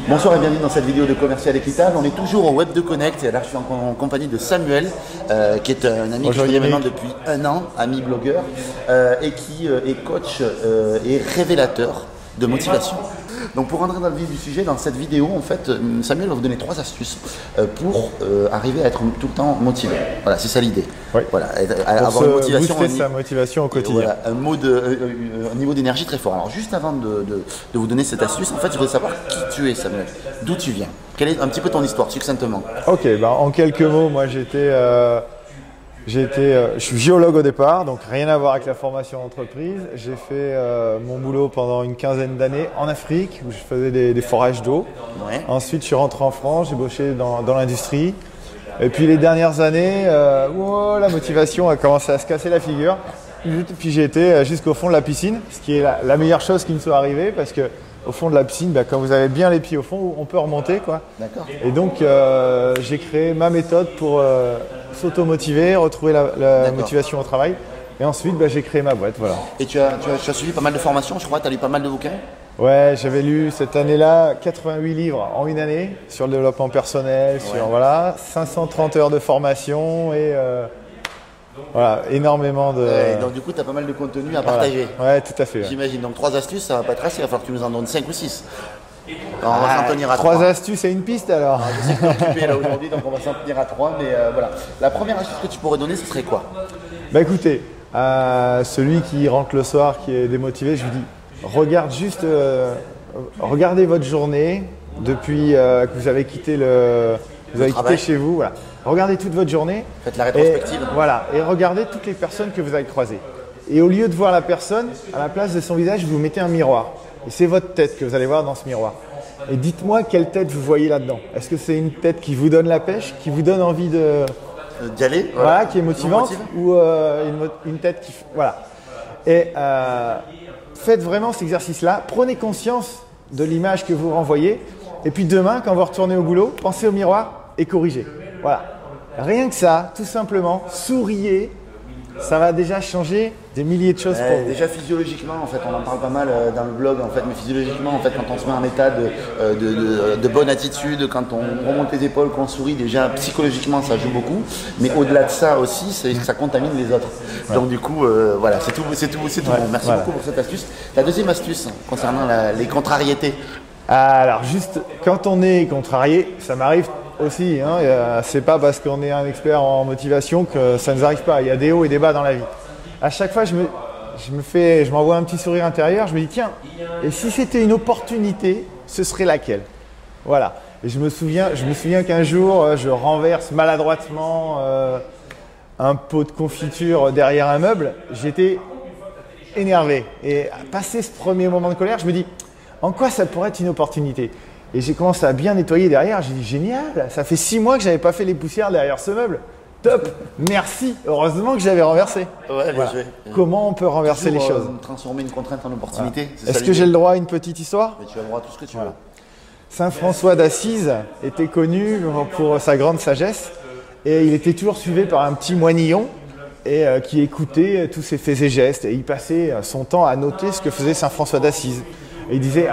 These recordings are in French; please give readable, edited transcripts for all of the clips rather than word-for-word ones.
Bonsoir et bienvenue dans cette vidéo de Commercial Équitable. On est toujours au Web 2 Connect et là je suis en compagnie de Samuel qui est un ami que je connais maintenant depuis un an, ami blogueur et qui est coach et révélateur de motivation. Donc pour rentrer dans le vif du sujet, dans cette vidéo, en fait, Samuel va vous donner 3 astuces pour arriver à être tout le temps motivé. Voilà, c'est ça l'idée. Oui. Voilà, pour avoir une motivation, booster sa motivation au quotidien. Voilà, un niveau d'énergie très fort. Alors juste avant de vous donner cette astuce, en fait, je voudrais savoir qui tu es, Samuel. D'où tu viens? Quelle est un petit peu ton histoire, succinctement? Ok, en quelques mots, moi je suis géologue au départ, donc rien à voir avec la formation d'entreprise. J'ai fait mon boulot pendant une quinzaine d'années en Afrique, où je faisais des forages d'eau. Ouais. Ensuite, je suis rentré en France, j'ai bossé dans l'industrie. Et puis les dernières années, la motivation a commencé à se casser la figure. Puis j'ai été jusqu'au fond de la piscine, ce qui est la meilleure chose qui me soit arrivée, parce que au fond de la piscine, quand vous avez bien les pieds au fond, on peut remonter, quoi. D'accord. Et donc j'ai créé ma méthode pour s'auto-motiver, retrouver la motivation au travail. Et ensuite, j'ai créé ma boîte, voilà. Et tu as suivi pas mal de formations, je crois, tu as lu pas mal de bouquins? Ouais, j'avais lu cette année-là 88 livres en une année sur le développement personnel, sur 530 heures de formation et énormément de… Et donc du coup, tu as pas mal de contenu à partager. Ouais, tout à fait. Ouais. J'imagine. Donc 3 astuces, ça va pas être assez, il va falloir que tu nous en donnes 5 ou 6. Alors, on va s'en tenir à 3. 3 astuces et une piste alors. Je sais que tu es occupé là aujourd'hui, donc on va s'en tenir à 3, mais voilà. La première astuce que tu pourrais donner, ce serait quoi? Écoutez, celui qui rentre le soir, qui est démotivé, je lui dis, regardez votre journée depuis que vous avez quitté chez vous. Voilà. Regardez toute votre journée. Faites la rétrospective. Et regardez toutes les personnes que vous avez croisées. Et au lieu de voir la personne, à la place de son visage, vous mettez un miroir. Et c'est votre tête que vous allez voir dans ce miroir. Et dites-moi quelle tête vous voyez là-dedans. Est-ce que c'est une tête qui vous donne la pêche, qui vous donne envie d'y aller, qui est motivante, ou une tête qui… Voilà. Et faites vraiment cet exercice-là. Prenez conscience de l'image que vous renvoyez. Et puis demain, quand vous retournez au boulot, pensez au miroir et corrigez. Voilà. Rien que ça, tout simplement, souriez. Ça va déjà changer des milliers de choses pour vous. Déjà physiologiquement, en fait, on en parle pas mal dans le blog, en fait, mais physiologiquement, en fait, quand on se met en état de bonne attitude, quand on remonte les épaules, qu'on sourit, déjà psychologiquement, ça joue beaucoup. Mais au-delà de ça aussi, ça contamine les autres. Ouais. Donc du coup, voilà, c'est tout bon. Merci beaucoup pour cette astuce. La deuxième astuce concernant les contrariétés. Alors juste, quand on est contrarié, ça m'arrive aussi, c'est pas parce qu'on est un expert en motivation que ça ne nous arrive pas. Il y a des hauts et des bas dans la vie. À chaque fois, je m'envoie un petit sourire intérieur. Je me dis tiens, et si c'était une opportunité, ce serait laquelle? Voilà. Et je me souviens qu'un jour, je renverse maladroitement un pot de confiture derrière un meuble. J'étais énervé. Et passé ce premier moment de colère, je me dis en quoi ça pourrait être une opportunité? Et j'ai commencé à bien nettoyer derrière. J'ai dit génial, ça fait 6 mois que je n'avais pas fait les poussières derrière ce meuble. Top, merci. Heureusement que j'avais renversé. Ouais, voilà. Comment on peut renverser les choses? Transformer une contrainte en opportunité. Voilà. Est-ce que j'ai le droit à une petite histoire? Mais tu as le droit à tout ce que tu veux. Saint François d'Assise était connu pour sa grande sagesse et il était toujours suivi par un petit moinillon qui écoutait tous ses faits et gestes. Et il passait son temps à noter ce que faisait Saint François d'Assise. Et il disait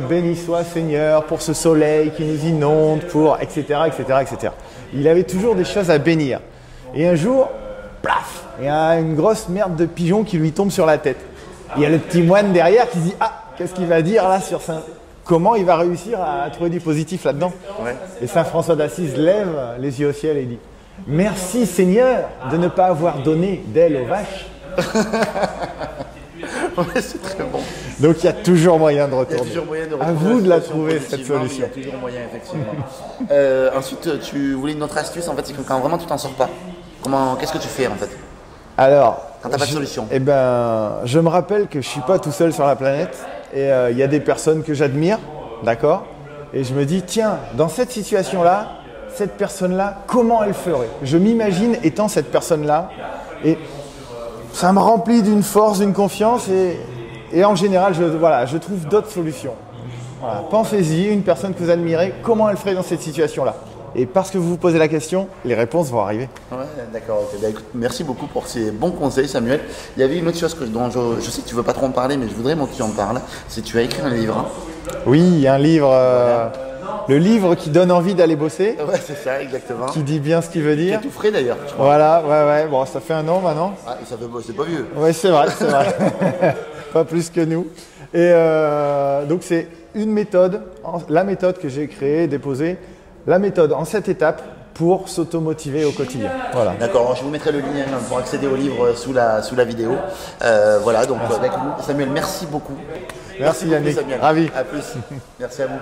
béni soit Seigneur pour ce soleil qui nous inonde, etc., etc., etc. Il avait toujours des choses à bénir. Et un jour, plaf, il y a une grosse merde de pigeon qui lui tombe sur la tête. Il y a le petit moine derrière qui dit qu'est-ce qu'il va dire là sur Saint? Comment il va réussir à trouver du positif là-dedans? Et Saint François d'Assise lève les yeux au ciel et dit merci Seigneur de ne pas avoir donné d'ailes aux vaches. C'est très bon. Donc il y a toujours moyen de retourner. Il y a toujours moyen de retourner. À vous de la trouver cette solution. Il y a toujours moyen, effectivement. Ensuite, tu voulais une autre astuce, en fait, c'est quand vraiment tu t'en sors pas. Qu'est-ce que tu fais en fait? Alors, quand tu n'as pas de solution. Je me rappelle que je suis pas tout seul sur la planète et il y a des personnes que j'admire, d'accord? Et je me dis tiens, dans cette situation-là, cette personne-là, comment elle ferait? Je m'imagine étant cette personne-là et ça me remplit d'une force, d'une confiance et en général, je trouve d'autres solutions. Voilà. Pensez-y, une personne que vous admirez, comment elle ferait dans cette situation-là? Et parce que vous vous posez la question, les réponses vont arriver. Ouais, d'accord. Okay. Écoute, merci beaucoup pour ces bons conseils, Samuel. Il y avait une autre chose dont je sais que tu ne veux pas trop en parler, mais je voudrais que tu en parles. C'est que tu as écrit un livre Oui, un livre, le livre qui donne envie d'aller bosser, Ouais, c'est ça, exactement. qui dit bien ce qu'il veut Qui est dire. tout frais d'ailleurs, je crois. Voilà, ouais, bon, ça fait 1 an maintenant. Ah, ça fait, c'est pas vieux. Oui, c'est vrai. Pas plus que nous. Et donc c'est une méthode, la méthode que j'ai créée, déposée, la méthode en 7 étapes pour s'automotiver au quotidien. Voilà. D'accord, je vous mettrai le lien pour accéder au livre sous la vidéo. Voilà, donc avec vous, Samuel, merci beaucoup. Merci Yannick, Samuel. ravi. À plus. Merci à vous.